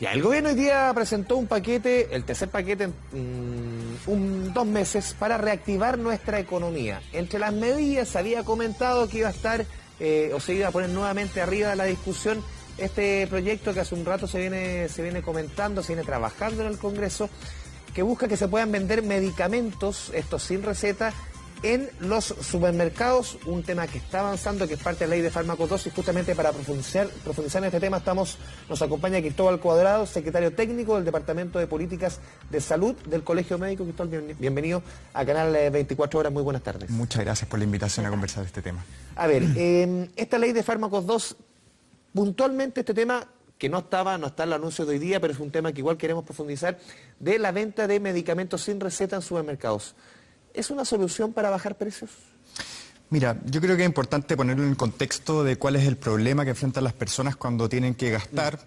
Ya, el gobierno hoy día presentó un paquete, el tercer paquete en 2 meses para reactivar nuestra economía. Entre las medidas se había comentado que iba a estar o se iba a poner nuevamente arriba de la discusión este proyecto que hace un rato se viene comentando, se viene trabajando en el Congreso, que busca que se puedan vender medicamentos, estos sin receta, en los supermercados, un tema que está avanzando, que es parte de la ley de fármacos 2, y justamente para profundizar en este tema nos acompaña Cristóbal Cuadrado, secretario técnico del Departamento de Políticas de Salud del Colegio Médico. Cristóbal, bienvenido a Canal 24 Horas, muy buenas tardes. Muchas gracias por la invitación a conversar de este tema. A ver, esta ley de fármacos 2, puntualmente este tema que no está en el anuncio de hoy día, pero es un tema que igual queremos profundizar, de la venta de medicamentos sin receta en supermercados. ¿Es una solución para bajar precios? Mira, yo creo que es importante ponerlo en el contexto de cuál es el problema que enfrentan las personas cuando tienen que gastar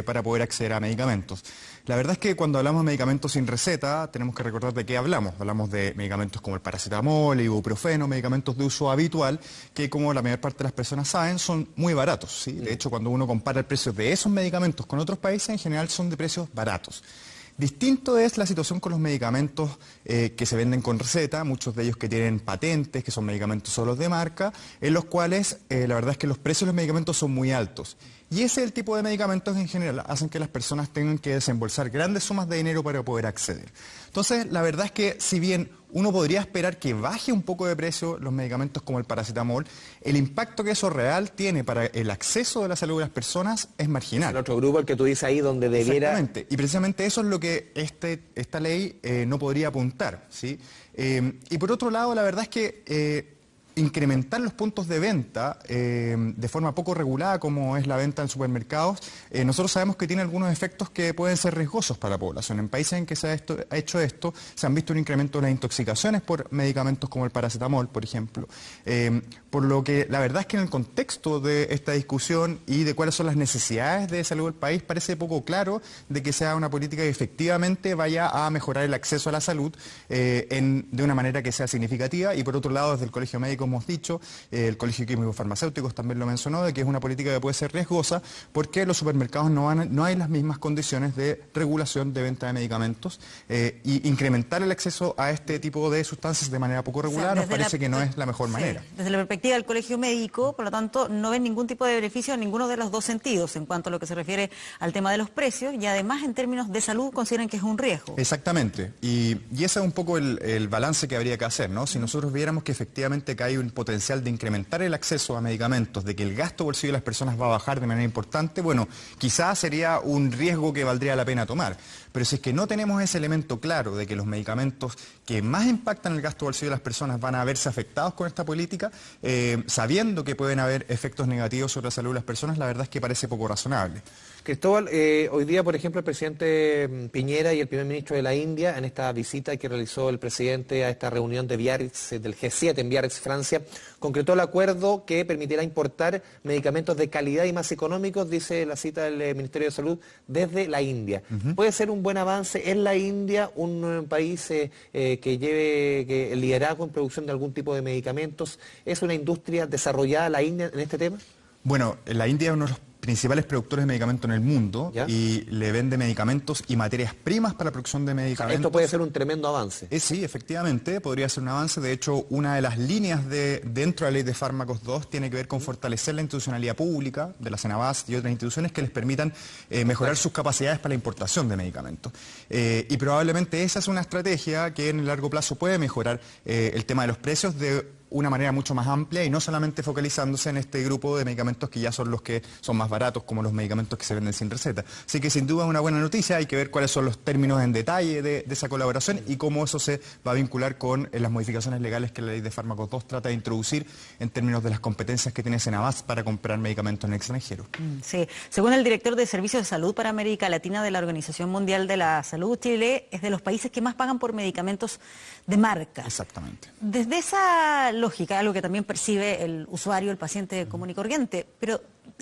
para poder acceder a medicamentos. La verdad es que cuando hablamos de medicamentos sin receta, tenemos que recordar de qué hablamos. Hablamos de medicamentos como el paracetamol, el ibuprofeno, medicamentos de uso habitual, que como la mayor parte de las personas saben, son muy baratos, ¿sí? De hecho, cuando uno compara el precio de esos medicamentos con otros países, en general son de precios baratos. Distinto es la situación con los medicamentos que se venden con receta, muchos de ellos que tienen patentes, que son medicamentos solos de marca, en los cuales la verdad es que los precios de los medicamentos son muy altos. Y ese es el tipo de medicamentos que en general hacen que las personas tengan que desembolsar grandes sumas de dinero para poder acceder. Entonces, la verdad es que si bien uno podría esperar que baje un poco de precio los medicamentos como el paracetamol, el impacto que eso real tiene para el acceso de la salud de las personas es marginal. El otro grupo, el que tú dices ahí, donde debiera... Exactamente, y precisamente eso es lo que esta ley no podría apuntar, ¿sí? Y por otro lado, la verdad es que incrementar los puntos de venta de forma poco regulada, como es la venta en supermercados, nosotros sabemos que tiene algunos efectos que pueden ser riesgosos para la población. En países en que se ha hecho esto, se han visto un incremento de las intoxicaciones por medicamentos como el paracetamol, por ejemplo. Por lo que la verdad es que en el contexto de esta discusión y de cuáles son las necesidades de salud del país, parece poco claro de que sea una política que efectivamente vaya a mejorar el acceso a la salud de una manera que sea significativa. Y por otro lado, desde el Colegio Médico hemos dicho, el Colegio de Químicos Farmacéuticos también lo mencionó, de que es una política que puede ser riesgosa porque los supermercados no hay las mismas condiciones de regulación de venta de medicamentos y incrementar el acceso a este tipo de sustancias de manera poco regulada nos parece que no es la mejor manera. Desde la perspectiva del Colegio Médico, por lo tanto, no ven ningún tipo de beneficio en ninguno de los dos sentidos en cuanto a lo que se refiere al tema de los precios y además en términos de salud consideran que es un riesgo. Exactamente, y ese es un poco el balance que habría que hacer, ¿no? Si nosotros viéramos que efectivamente hay un potencial de incrementar el acceso a medicamentos, de que el gasto bolsillo de las personas va a bajar de manera importante, bueno, quizás sería un riesgo que valdría la pena tomar. Pero si es que no tenemos ese elemento claro de que los medicamentos que más impactan el gasto bolsillo de las personas van a verse afectados con esta política, sabiendo que pueden haber efectos negativos sobre la salud de las personas, la verdad es que parece poco razonable. Cristóbal, hoy día, por ejemplo, el presidente Piñera y el primer ministro de la India, en esta visita que realizó el presidente a esta reunión de Biarritz, del G7 en Biarritz, Francia, concretó el acuerdo que permitirá importar medicamentos de calidad y más económicos, dice la cita del Ministerio de Salud, desde la India. ¿Puede ser un buen avance en la India, un país que lleve el liderazgo en producción de algún tipo de medicamentos? ¿Es una industria desarrollada la India en este tema? Bueno, la India es uno de los principales productores de medicamentos en el mundo. ¿Ya? Y le vende medicamentos y materias primas para la producción de medicamentos. O sea, esto puede ser un tremendo avance. Sí, efectivamente, podría ser un avance. De hecho, una de las líneas dentro de la ley de fármacos 2 tiene que ver con fortalecer la institucionalidad pública de la Cenabast y otras instituciones que les permitan mejorar sus capacidades para la importación de medicamentos. Y probablemente esa es una estrategia que en el largo plazo puede mejorar el tema de los precios de una manera mucho más amplia y no solamente focalizándose en este grupo de medicamentos que ya son los que son más baratos, como los medicamentos que se venden sin receta. Así que sin duda es una buena noticia, hay que ver cuáles son los términos en detalle de esa colaboración y cómo eso se va a vincular con las modificaciones legales que la ley de fármacos 2 trata de introducir en términos de las competencias que tiene Cenabast para comprar medicamentos en el extranjero. Sí, según el director de Servicios de Salud para América Latina de la Organización Mundial de la Salud, Chile es de los países que más pagan por medicamentos de marca. Exactamente. Desde esa lógica, algo que también percibe el usuario, el paciente común y corriente, pero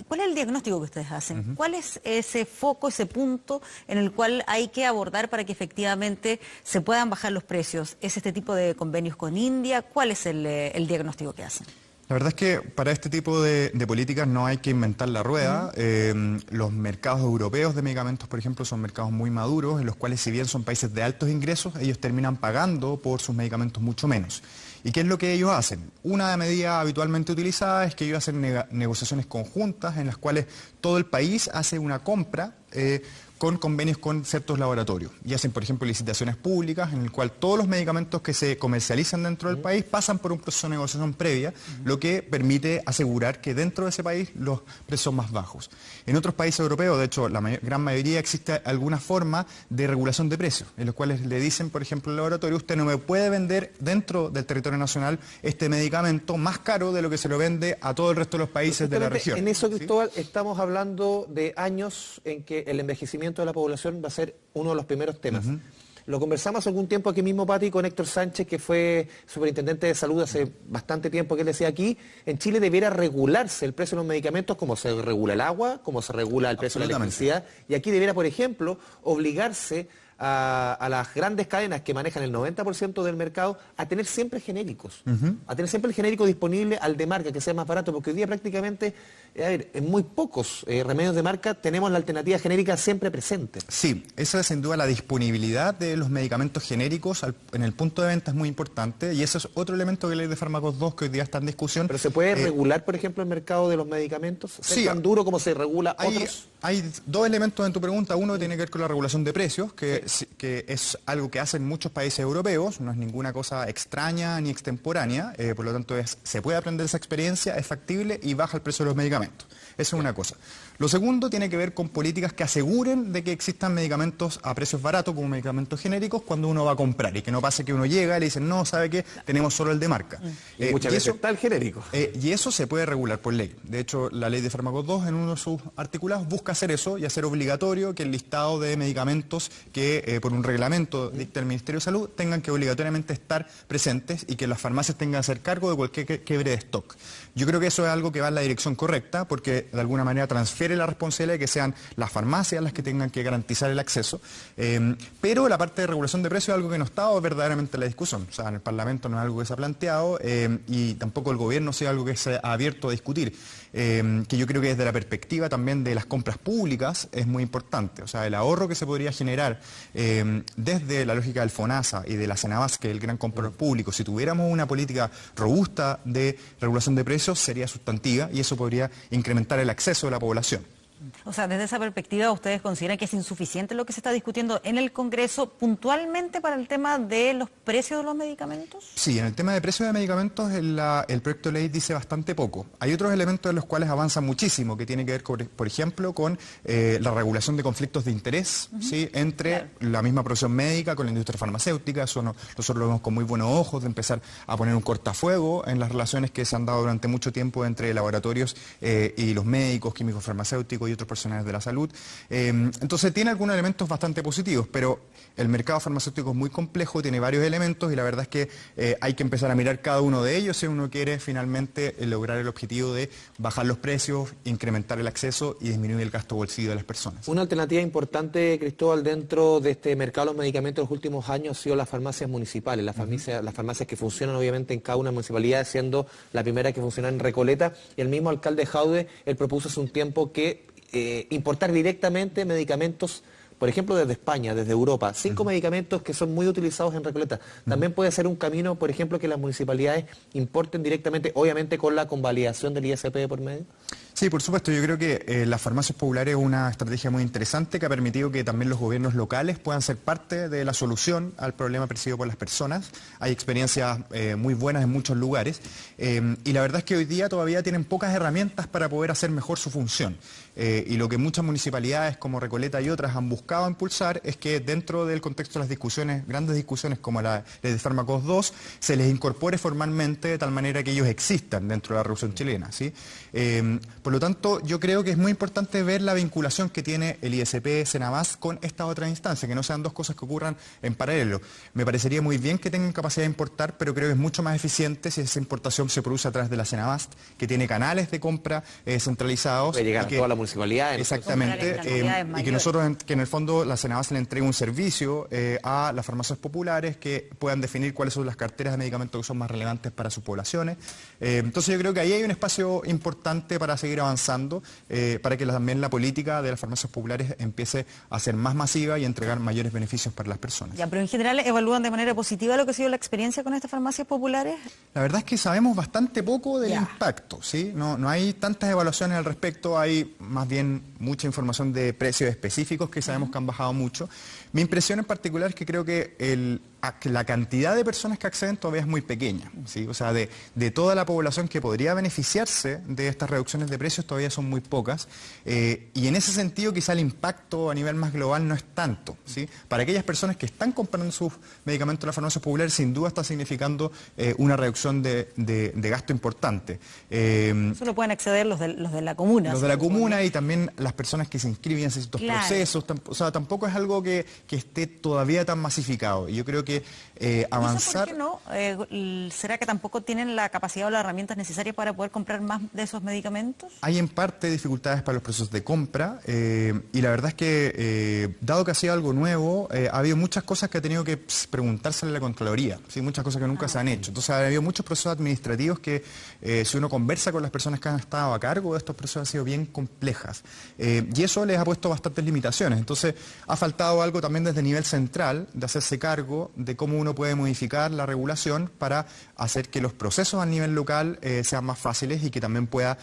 ¿cuál es el diagnóstico que ustedes hacen? ¿Cuál es ese foco, ese punto en el cual hay que abordar para que efectivamente se puedan bajar los precios? ¿Es este tipo de convenios con India? ¿Cuál es el diagnóstico que hacen? La verdad es que para este tipo de políticas no hay que inventar la rueda. Los mercados europeos de medicamentos, por ejemplo, son mercados muy maduros, en los cuales, si bien son países de altos ingresos, ellos terminan pagando por sus medicamentos mucho menos. ¿Y qué es lo que ellos hacen? Una medida habitualmente utilizada es que ellos hacen negociaciones conjuntas en las cuales todo el país hace una compra con convenios con ciertos laboratorios. Y hacen, por ejemplo, licitaciones públicas en el cual todos los medicamentos que se comercializan dentro del país pasan por un proceso de negociación previa, lo que permite asegurar que dentro de ese país los precios son más bajos. En otros países europeos, de hecho, la gran mayoría, existe alguna forma de regulación de precios, en los cuales le dicen, por ejemplo, al laboratorio: usted no me puede vender dentro del territorio nacional este medicamento más caro de lo que se lo vende a todo el resto de los países de la región. En eso, Cristóbal, estamos hablando de años en que el envejecimiento de la población va a ser uno de los primeros temas. Lo conversamos hace algún tiempo aquí mismo, Pati, con Héctor Sánchez, que fue superintendente de salud hace bastante tiempo, que él decía: aquí en Chile debiera regularse el precio de los medicamentos como se regula el agua, como se regula el precio de la electricidad, y aquí debiera, por ejemplo, obligarse a las grandes cadenas que manejan el 90% del mercado a tener siempre genéricos, a tener siempre el genérico disponible al de marca, que sea más barato, porque hoy día prácticamente, en muy pocos remedios de marca tenemos la alternativa genérica siempre presente. Sí, esa es sin duda la disponibilidad de los medicamentos genéricos en el punto de venta es muy importante, y ese es otro elemento que la ley de fármacos 2 que hoy día está en discusión. ¿Pero se puede regular, por ejemplo, el mercado de los medicamentos? ¿Es tan duro como se regula otros? Hay dos elementos en tu pregunta. Uno tiene que ver con la regulación de precios, que es algo que hacen muchos países europeos, no es ninguna cosa extraña ni extemporánea, por lo tanto se puede aprender esa experiencia, es factible y baja el precio de los medicamentos. Esa es una cosa. Lo segundo tiene que ver con políticas que aseguren de que existan medicamentos a precios baratos, como medicamentos genéricos, cuando uno va a comprar, y que no pase que uno llega y le dicen: no, ¿sabe qué? Tenemos solo el de marca. Y muchas veces está el genérico. Y eso se puede regular por ley. De hecho, la ley de fármacos 2, en uno de sus articulados, busca hacer eso y hacer obligatorio que el listado de medicamentos que por un reglamento dicta el Ministerio de Salud tengan que obligatoriamente estar presentes, y que las farmacias tengan que hacer cargo de cualquier quiebre de stock. Yo creo que eso es algo que va en la dirección correcta, porque de alguna manera transfiere la responsabilidad de que sean las farmacias las que tengan que garantizar el acceso, pero la parte de regulación de precios es algo que no está verdaderamente en la discusión. O sea, en el Parlamento no es algo que se ha planteado, y tampoco el gobierno sea algo que se ha abierto a discutir, que yo creo que desde la perspectiva también de las compras públicas es muy importante. O sea, el ahorro que se podría generar desde la lógica del FONASA y de la CENAVAS, que es el gran comprador público, si tuviéramos una política robusta de regulación de precios, sería sustantiva, y eso podría incrementar el acceso de la población. O sea, desde esa perspectiva, ¿ustedes consideran que es insuficiente lo que se está discutiendo en el Congreso puntualmente para el tema de los precios de los medicamentos? Sí, en el tema de precios de medicamentos el proyecto de ley dice bastante poco. Hay otros elementos en los cuales avanza muchísimo, que tiene que ver, por ejemplo, con la regulación de conflictos de interés, ¿sí? Entre la misma profesión médica con la industria farmacéutica. Eso nosotros lo vemos con muy buenos ojos, de empezar a poner un cortafuego en las relaciones que se han dado durante mucho tiempo entre laboratorios y los médicos, químicos farmacéuticos y otros personales de la salud. Entonces tiene algunos elementos bastante positivos, pero el mercado farmacéutico es muy complejo, tiene varios elementos, y la verdad es que hay que empezar a mirar cada uno de ellos si uno quiere finalmente lograr el objetivo de bajar los precios, incrementar el acceso y disminuir el gasto bolsillo de las personas. Una alternativa importante, Cristóbal, dentro de este mercado de los medicamentos en los últimos años han sido las farmacias municipales, las farmacias que funcionan obviamente en cada una municipalidad, siendo la primera que funciona en Recoleta, y el mismo alcalde Jaude, él propuso hace un tiempo que importar directamente medicamentos, por ejemplo, desde España, desde Europa, 5 medicamentos que son muy utilizados en Recoleta. También puede ser un camino, por ejemplo, que las municipalidades importen directamente, obviamente con la convalidación del ISP por medio. Sí, por supuesto. Yo creo que las farmacias populares es una estrategia muy interesante que ha permitido que también los gobiernos locales puedan ser parte de la solución al problema percibido por las personas. Hay experiencias muy buenas en muchos lugares, y la verdad es que hoy día todavía tienen pocas herramientas para poder hacer mejor su función. Y lo que muchas municipalidades como Recoleta y otras han buscado impulsar es que dentro del contexto de las discusiones, grandes discusiones como la ley de fármacos 2, se les incorpore formalmente de tal manera que ellos existan dentro de la Revolución Chilena, ¿sí? Por lo tanto, yo creo que es muy importante ver la vinculación que tiene el ISP, Senabas, con esta otra instancia, que no sean dos cosas que ocurran en paralelo. Me parecería muy bien que tengan capacidad de importar, pero creo que es mucho más eficiente si esa importación se produce a través de la Senabas, que tiene canales de compra centralizados. Puede llegar a toda la municipalidad. Exactamente, y que nosotros, que en el fondo la Senabas le entregue un servicio a las farmacias populares que puedan definir cuáles son las carteras de medicamentos que son más relevantes para sus poblaciones. Entonces yo creo que ahí hay un espacio importante para seguir avanzando, para que también la política de las farmacias populares empiece a ser más masiva y entregar mayores beneficios para las personas. Ya, pero en general, ¿evalúan de manera positiva lo que ha sido la experiencia con estas farmacias populares? La verdad es que sabemos bastante poco del impacto, ¿sí? No hay tantas evaluaciones al respecto, hay más bien mucha información de precios específicos que sabemos que han bajado mucho. Mi impresión en particular es que creo que la cantidad de personas que acceden todavía es muy pequeña, ¿sí? O sea, de toda la población que podría beneficiarse de estas reducciones de precios todavía son muy pocas, y en ese sentido quizá el impacto a nivel más global no es tanto, ¿sí? Para aquellas personas que están comprando sus medicamentos en las farmacias populares, sin duda está significando una reducción de gasto importante. Solo pueden acceder los de la comuna. Los de la comuna y también las personas que se inscriben en estos procesos, o sea, tampoco es algo que esté todavía tan masificado. Y yo creo que avanzar... ¿Por qué no? ¿Será que tampoco tienen la capacidad o las herramientas necesarias para poder comprar más de esos medicamentos? Hay en parte dificultades para los procesos de compra, y la verdad es que, dado que ha sido algo nuevo, ha habido muchas cosas que ha tenido que preguntársele a la Contraloría, ¿sí? Muchas cosas que nunca se han hecho. Entonces ha habido muchos procesos administrativos que, si uno conversa con las personas que han estado a cargo de estos procesos, han sido bien complejas. Y eso les ha puesto bastantes limitaciones. Entonces ha faltado algo también desde el nivel central, de hacerse cargo de cómo uno puede modificar la regulación para hacer que los procesos a nivel local sean más fáciles y que también pueda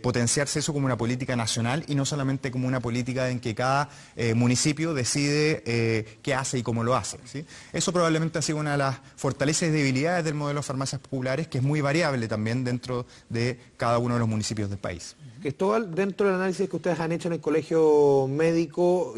potenciarse eso como una política nacional y no solamente como una política en que cada municipio decide qué hace y cómo lo hace, ¿sí? Eso probablemente ha sido una de las fortalezas y debilidades del modelo de farmacias populares, que es muy variable también dentro de cada uno de los municipios del país. Cristóbal, dentro del análisis que ustedes han hecho en el colegio médico,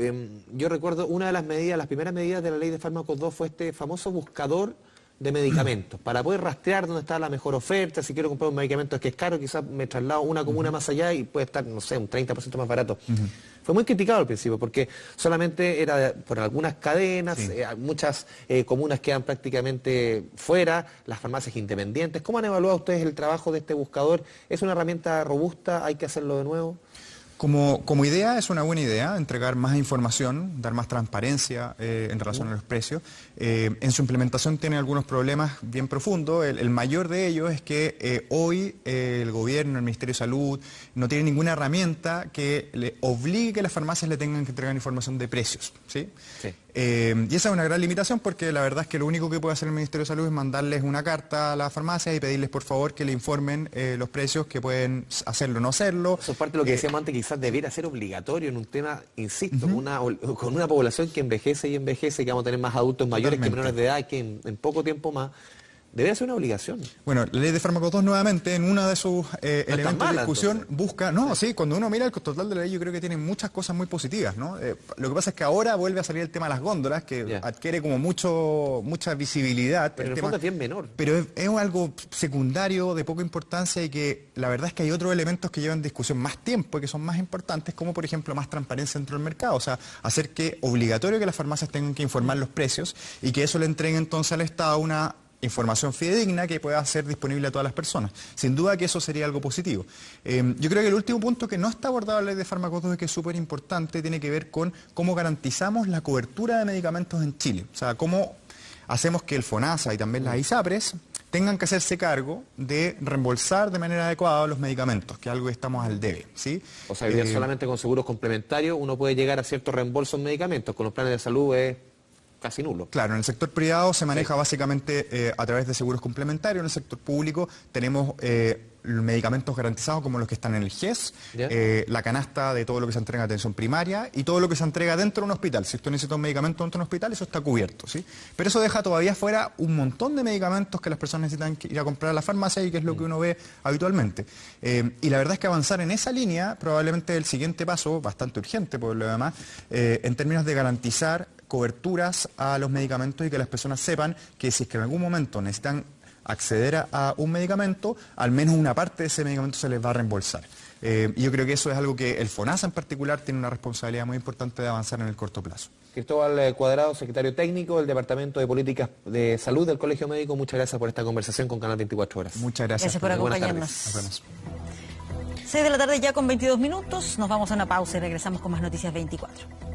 yo recuerdo una de las medidas, las primeras medidas de la ley de fármacos 2 fue este famoso buscador de medicamentos, para poder rastrear dónde está la mejor oferta. Si quiero comprar un medicamento que es caro, quizás me traslado una comuna más allá y puede estar, no sé, un 30% más barato. Fue muy criticado al principio porque solamente era por algunas cadenas, muchas comunas quedan prácticamente fuera, las farmacias independientes. ¿Cómo han evaluado ustedes el trabajo de este buscador? ¿Es una herramienta robusta? ¿Hay que hacerlo de nuevo? Como idea es una buena idea, entregar más información, dar más transparencia en relación a los precios. En su implementación tiene algunos problemas bien profundos. El mayor de ellos es que hoy el gobierno, el Ministerio de Salud, no tiene ninguna herramienta que le obligue que las farmacias le tengan que entregar información de precios, ¿sí? Sí. Y esa es una gran limitación porque la verdad es que lo único que puede hacer el Ministerio de Salud es mandarles una carta a las farmacias y pedirles por favor que le informen los precios, que pueden hacerlo o no hacerlo. Eso es parte de lo que decíamos antes, quizás debiera ser obligatorio en un tema, insisto, con una población que envejece y envejece, que vamos a tener más adultos mayores que menores de edad, que en poco tiempo más. Debería ser una obligación. Bueno, la ley de fármacos 2 nuevamente, en uno de sus elementos de discusión, entonces busca... No, sí, cuando uno mira el total de la ley yo creo que tiene muchas cosas muy positivas, ¿no? Lo que pasa es que ahora vuelve a salir el tema de las góndolas, que adquiere como mucha visibilidad. Pero en el fondo es bien menor. Pero es algo secundario, de poca importancia, y que la verdad es que hay otros elementos que llevan discusión más tiempo y que son más importantes, como por ejemplo más transparencia dentro del mercado. O sea, hacer que obligatorio que las farmacias tengan que informar los precios y que eso le entregue entonces al Estado una información fidedigna que pueda ser disponible a todas las personas. Sin duda que eso sería algo positivo. Yo creo que el último punto que no está abordado en la ley de fármacos 2 y que es súper importante tiene que ver con cómo garantizamos la cobertura de medicamentos en Chile. O sea, cómo hacemos que el FONASA y también las ISAPRES tengan que hacerse cargo de reembolsar de manera adecuada los medicamentos, que es algo que estamos al debe, ¿sí? O sea, solamente con seguros complementarios uno puede llegar a cierto reembolso en medicamentos, con los planes de salud es casi nulo. Claro, en el sector privado se maneja básicamente a través de seguros complementarios. En el sector público tenemos medicamentos garantizados como los que están en el GES, la canasta de todo lo que se entrega en atención primaria y todo lo que se entrega dentro de un hospital. Si usted necesita un medicamento dentro de un hospital, eso está cubierto, ¿sí? Pero eso deja todavía fuera un montón de medicamentos que las personas necesitan ir a comprar a la farmacia y que es lo que uno ve habitualmente. Y la verdad es que avanzar en esa línea probablemente es el siguiente paso, bastante urgente por lo demás, en términos de garantizar coberturas a los medicamentos y que las personas sepan que si es que en algún momento necesitan acceder a un medicamento, al menos una parte de ese medicamento se les va a reembolsar. Y yo creo que eso es algo que el FONASA en particular tiene una responsabilidad muy importante de avanzar en el corto plazo. Cristóbal Cuadrado, secretario técnico del Departamento de Políticas de Salud del Colegio Médico, muchas gracias por esta conversación con Canal 24 Horas. Muchas gracias. Gracias por acompañarnos. Nos vemos. 6 de la tarde ya con 22 minutos, nos vamos a una pausa y regresamos con más Noticias 24.